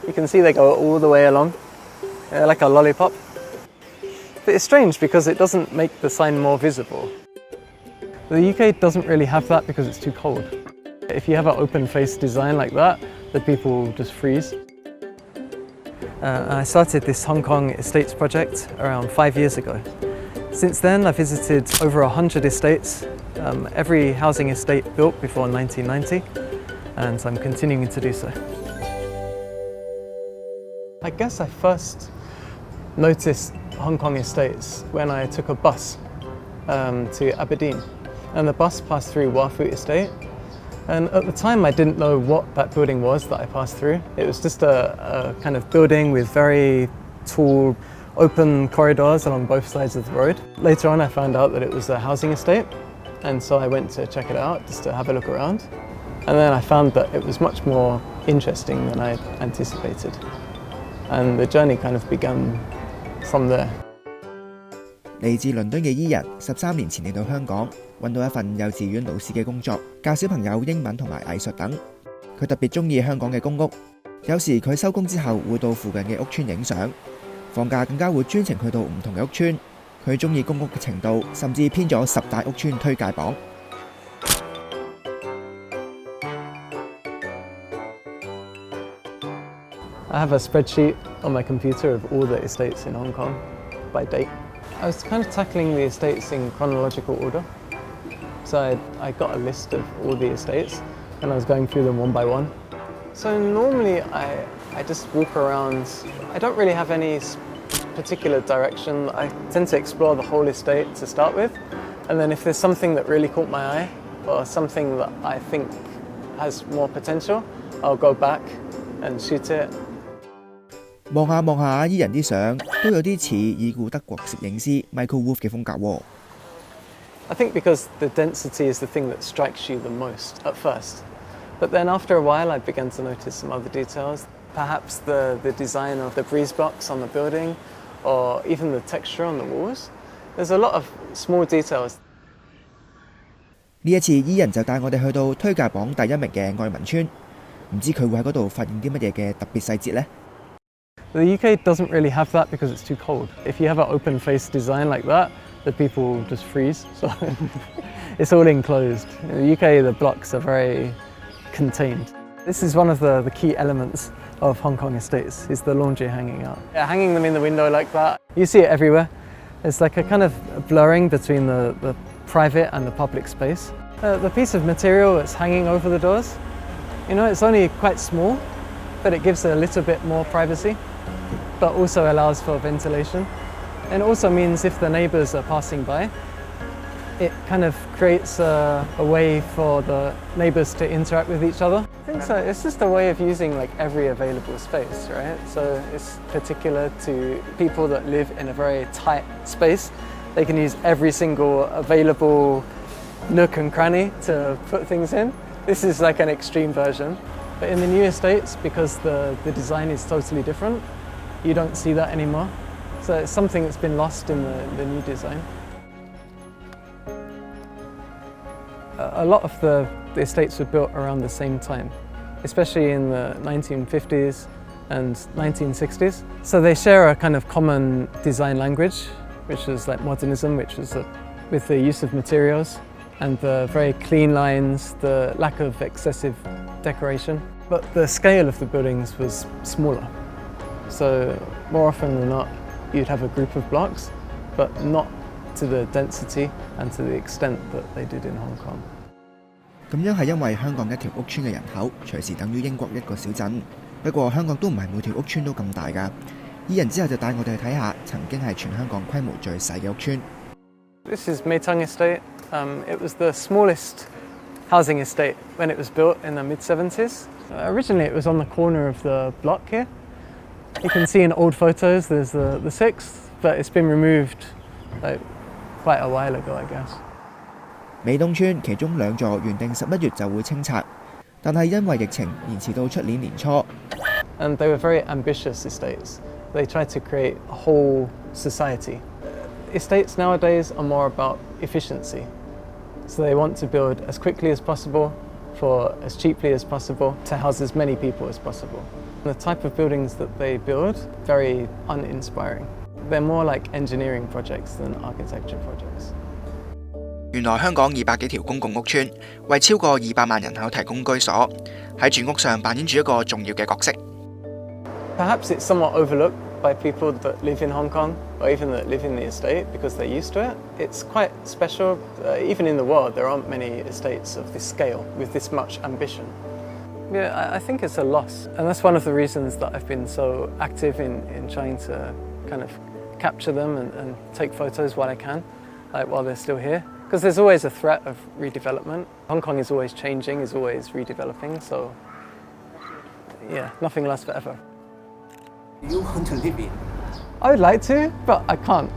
You can see they go all the way along, like a lollipop. But it's strange because it doesn't make the sign more visible. The UK doesn't really have that because it's too cold. If you have an open face design like that, the people will just freeze. I started this Hong Kong estates project around 5 years ago. Since then, I've visited over 100 estates, every housing estate built before 1990, and I'm continuing to do so. I guess I first noticed Hong Kong estates when I took a bus to Aberdeen, and the bus passed through Wah Phu Estate. And at the time I didn't know what that building was that I passed through. It was just a kind of building with very tall open corridors along both sides of the road. Later on I found out that it was a housing estate, and so I went to check it out just to have a look around. And then I found that it was much more interesting than I anticipated. And the journey kind of began from there. 嚟自倫敦嘅伊人13年前嚟到香港，揾到一份幼稚園老師嘅工作，教小朋友英文同埋藝術等。佢特別中意香港嘅公屋，有時佢收工之後會到附近嘅屋邨影相，放假更加會專程去到唔同嘅屋邨。佢中意公屋嘅程度，甚至編咗10大屋邨推介榜。I have a spreadsheet on my computer of all the estates in Hong Kong by date. I was kind of tackling the estates in chronological order. So I got a list of all the estates and I was going through them one by one. So normally I just walk around. I don't really have any particular direction. I tend to explore the whole estate to start with. And then if there's something that really caught my eye or something that I think has more potential, I'll go back and shoot it. 望下望下伊人啲相，都有啲似已故德國攝影師 Michael Wolff 嘅風格喎。I think because the density is the thing that strikes you the most at first. But then after a while I began to notice some other details. Perhaps the design of the breeze blocks on the building or even the texture on the walls. There's a lot of small details. 呢一次伊人就帶我哋去到推介榜第1名嘅愛民村，唔知佢會喺嗰度發現啲乜嘢嘅特別細節呢？ The UK doesn't really have that because it's too cold. If you have an open face design like that, the people just freeze. So it's all enclosed. In the UK, the blocks are very contained. This is one of the key elements of Hong Kong estates, is the laundry hanging out. Yeah, hanging them in the window like that. You see it everywhere. It's like a kind of blurring between the private and the public space. The piece of material that's hanging over the doors, you know, it's only quite small, but it gives a little bit more privacy, but also allows for ventilation. And it also means if the neighbours are passing by, it kind of creates a way for the neighbours to interact with each other. I think so. It's just a way of using like every available space, right? So it's particular to people that live in a very tight space. They can use every single available nook and cranny to put things in. This is like an extreme version. But in the new estates, because the design is totally different, you don't see that anymore. So it's something that's been lost in the new design. A lot of the estates were built around the same time, especially in the 1950s and 1960s. So they share a kind of common design language, which is like modernism, which was with the use of materials and the very clean lines, the lack of excessive decoration. But the scale of the buildings was smaller. So more often than not, you'd have a group of blocks, but not to the density and to the extent that they did in Hong Kong. 咁樣係因為香港一條屋邨嘅人口隨時等於英國一個小鎮。不過香港都唔係每條屋邨都咁大㗎。伊人之後就帶我哋去睇下曾經係全香港規模最細嘅屋邨。This is Maytung Estate. It was the smallest housing estate when it was built in the mid-70s. Originally it was on the corner of the block here. You can see in old photos there's the 6th, but it's been removed like quite a while ago, I guess. 美東邨其中2座原定11月就會清拆，但係因為疫情延遲到出年年初。And they were very ambitious estates. They tried to create a whole society. Estates nowadays are more about efficiency. So they want to build as quickly as possible for as cheaply as possible to house as many people as possible. The type of buildings that they build, very uninspiring. They're more like engineering projects than architecture projects. 原來香港200幾條公共屋邨，為超過200萬人口提供居所，喺住屋上扮演住一個重要嘅角色。Perhaps it's somewhat overlooked by people that live in Hong Kong or even that live in the estate because they're used to it. It's quite special. Even in the world, there aren't many estates of this scale with this much ambition. Yeah, I think it's a loss. And that's one of the reasons that I've been so active in trying to kind of capture them and take photos while I can, like while they're still here. Because there's always a threat of redevelopment. Hong Kong is always changing, is always redeveloping, so yeah, nothing lasts forever. You want to live in? I would like to, but I can't.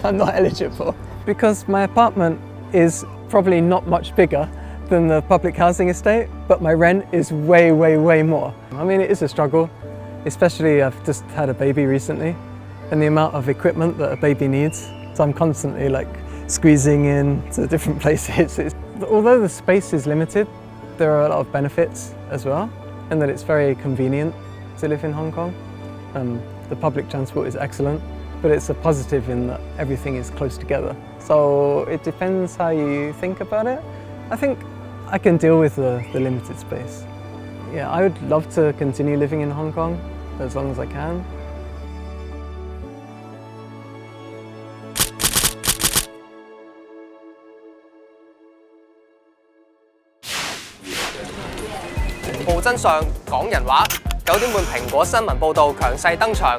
I'm not eligible. Because my apartment is probably not much bigger than the public housing estate, but my rent is way, way, way more. I mean, it is a struggle, especially I've just had a baby recently, and the amount of equipment that a baby needs. So I'm constantly like squeezing in to different places. Although the space is limited, there are a lot of benefits as well, and that it's very convenient to live in Hong Kong. The public transport is excellent, but it's a positive in that everything is close together. So it depends how you think about it. I think I can deal with the limited space. Yeah, I would love to continue living in Hong Kong as long as I can.報真相講人話，9點半蘋果新聞報導強勢登場。